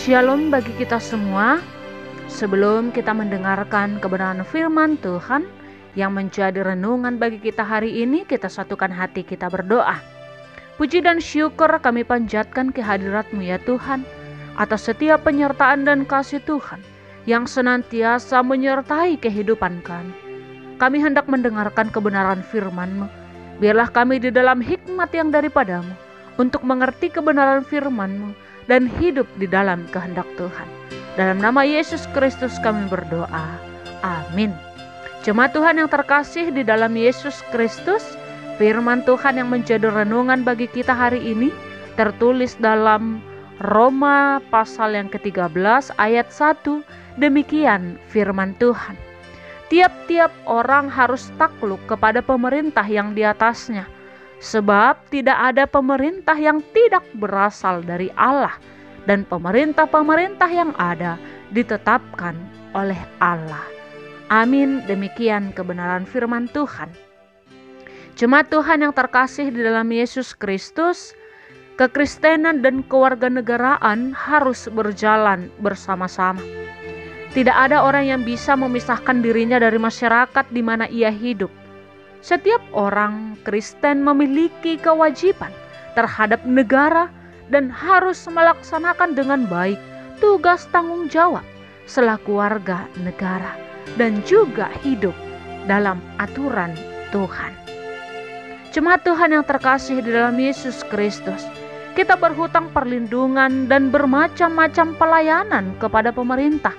Shalom bagi kita semua. Sebelum kita mendengarkan kebenaran firman Tuhan yang menjadi renungan bagi kita hari ini, kita satukan hati kita berdoa. Puji dan syukur kami panjatkan kehadirat-Mu ya Tuhan, atas setiap penyertaan dan kasih Tuhan yang senantiasa menyertai kehidupan kami. Kami hendak mendengarkan kebenaran firman-Mu. Biarlah kami di dalam hikmat yang daripadamu untuk mengerti kebenaran firman-Mu dan hidup di dalam kehendak Tuhan. Dalam nama Yesus Kristus kami berdoa. Amin. Jemaat Tuhan yang terkasih di dalam Yesus Kristus, firman Tuhan yang menjadi renungan bagi kita hari ini tertulis dalam Roma pasal yang ke-13 ayat 1. Demikian firman Tuhan. Tiap-tiap orang harus takluk kepada pemerintah yang di atasnya, sebab tidak ada pemerintah yang tidak berasal dari Allah, dan pemerintah-pemerintah yang ada ditetapkan oleh Allah. Amin. Demikian kebenaran firman Tuhan. Jemaat Tuhan yang terkasih di dalam Yesus Kristus, kekristenan dan kewarganegaraan harus berjalan bersama-sama. Tidak ada orang yang bisa memisahkan dirinya dari masyarakat di mana ia hidup. Setiap orang Kristen memiliki kewajiban terhadap negara dan harus melaksanakan dengan baik tugas tanggung jawab selaku warga negara dan juga hidup dalam aturan Tuhan. Jemaat Tuhan yang terkasih di dalam Yesus Kristus, kita berhutang perlindungan dan bermacam-macam pelayanan kepada pemerintah.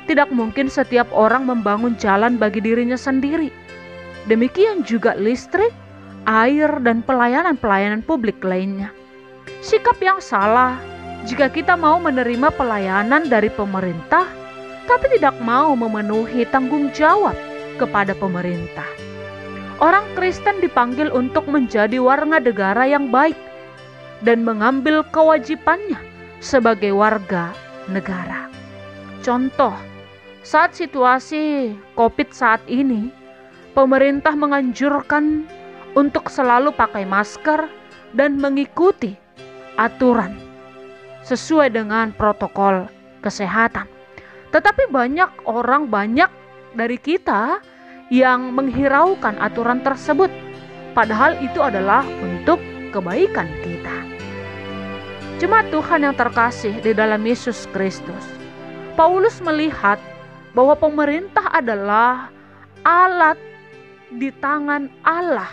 Tidak mungkin setiap orang membangun jalan bagi dirinya sendiri. Demikian juga listrik, air, dan pelayanan-pelayanan publik lainnya. Sikap yang salah jika kita mau menerima pelayanan dari pemerintah, tapi tidak mau memenuhi tanggung jawab kepada pemerintah. Orang Kristen dipanggil untuk menjadi warga negara yang baik dan mengambil kewajibannya sebagai warga negara. Contoh, saat situasi COVID saat ini, pemerintah menganjurkan untuk selalu pakai masker dan mengikuti aturan sesuai dengan protokol kesehatan. Tetapi banyak dari kita yang menghiraukan aturan tersebut, padahal itu adalah untuk kebaikan kita. Jemaat Tuhan yang terkasih di dalam Yesus Kristus, Paulus melihat bahwa pemerintah adalah alat di tangan Allah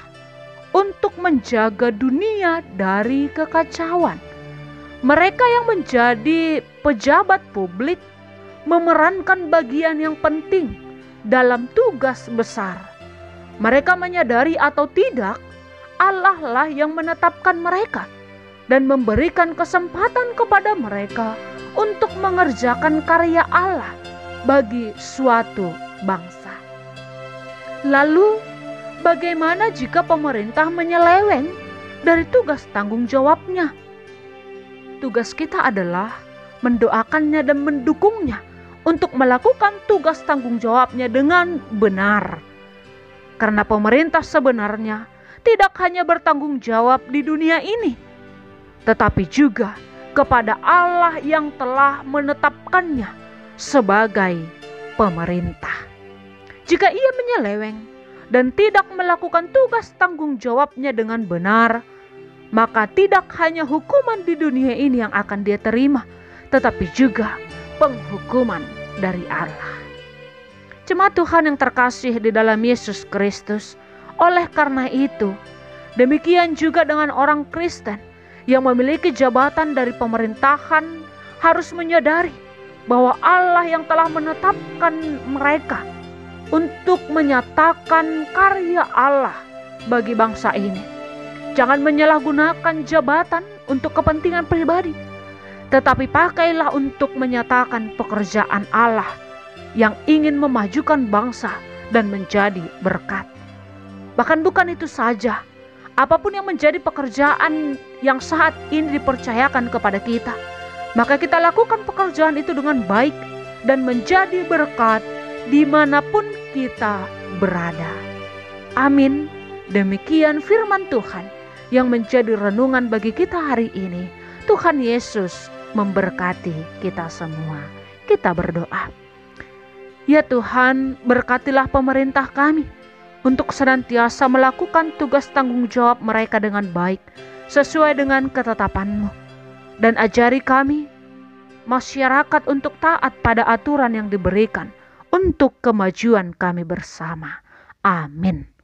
untuk menjaga dunia dari kekacauan. Mereka yang menjadi pejabat publik memerankan bagian yang penting dalam tugas besar. Mereka menyadari atau tidak, Allah lah yang menetapkan mereka dan memberikan kesempatan kepada mereka untuk mengerjakan karya Allah bagi suatu bangsa. Lalu, bagaimana jika pemerintah menyeleweng dari tugas tanggung jawabnya? Tugas kita adalah mendoakannya dan mendukungnya untuk melakukan tugas tanggung jawabnya dengan benar. Karena pemerintah sebenarnya tidak hanya bertanggung jawab di dunia ini, tetapi juga kepada Allah yang telah menetapkannya sebagai pemerintah. Jika ia menyeleweng dan tidak melakukan tugas tanggung jawabnya dengan benar, maka tidak hanya hukuman di dunia ini yang akan dia terima, tetapi juga penghukuman dari Allah. Jemaat Tuhan yang terkasih di dalam Yesus Kristus, oleh karena itu, demikian juga dengan orang Kristen yang memiliki jabatan dari pemerintahan harus menyadari bahwa Allah yang telah menetapkan mereka untuk menyatakan karya Allah bagi bangsa ini. Jangan menyalahgunakan jabatan untuk kepentingan pribadi, tetapi pakailah untuk menyatakan pekerjaan Allah yang ingin memajukan bangsa dan menjadi berkat. Bahkan bukan itu saja, apapun yang menjadi pekerjaan yang saat ini dipercayakan kepada kita, maka kita lakukan pekerjaan itu dengan baik dan menjadi berkat dimanapun kita berada. Amin. Demikian firman Tuhan yang menjadi renungan bagi kita hari ini. Tuhan Yesus memberkati kita semua. Kita berdoa. Ya Tuhan, berkatilah pemerintah kami untuk senantiasa melakukan tugas tanggung jawab mereka dengan baik, sesuai dengan ketetapan-Mu. Dan ajari kami, masyarakat, untuk taat pada aturan yang diberikan untuk kemajuan kami bersama. Amin.